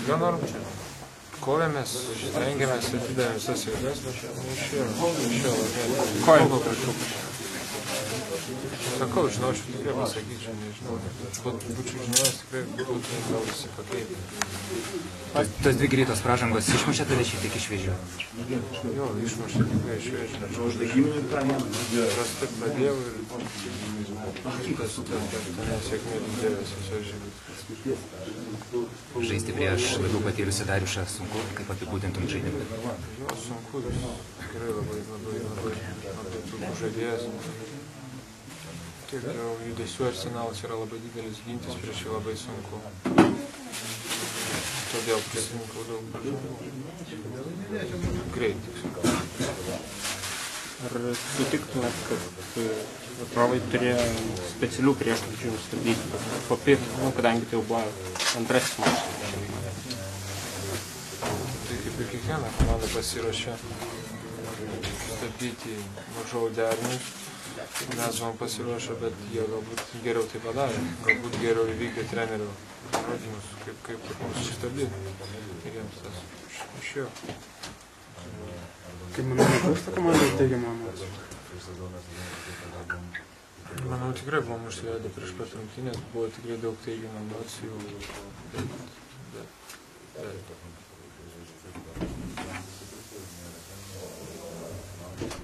Ganom čia. Kovėmės, stengiamės, atidavėm visas jėgas, bet neišėjo laimėti. Kojų pritrūko. Sakau, žinau, aš tikrai pasakyčiau, nežinau. Būčiau žinojęs, tikrai būtų gal visi pakeitę. Tas dvi greitos pražangos išmušė tave šiek tiek iš vėžių? Jo, išmušė tikrai iš vėžių. Prastai pradėjau ir tas nesėkmė didėlės viso žinių. Žaisti prieš labiau patyrusią Dariušą sunku, kaip apibūdintum žaidimą? Jo, sunku, tikrai labai turbūt žaidėjas. Tiek jau judesių arsenalas yra labai didelis, gintis prieš jį labai sunku. Todėl prisirinkau daug pražangų. Greit, tiksliau. Ar sutiktumėt, kad varžovai turėjo specialių prieštrūkių stabdyti po pirmo, kadangi tai jau buvo antrasis mačas? Tai kaip ir kiekviena komanda pasiruošė stabdyti varžovų derinius. Mes buvom pasiruošę, bet jie galbūt geriau tai padarė. Galbūt geriau įvykdė trenerių nurodymus, kaip mums sustabdyti. Ir jiems tas išėjo. Kaip manau, netrūksta komandos teigiamų emocijų? Manau, tikrai buvom užsivedę prieš pat rungtynes, buvo tikrai daug teigiamų emocijų. Bet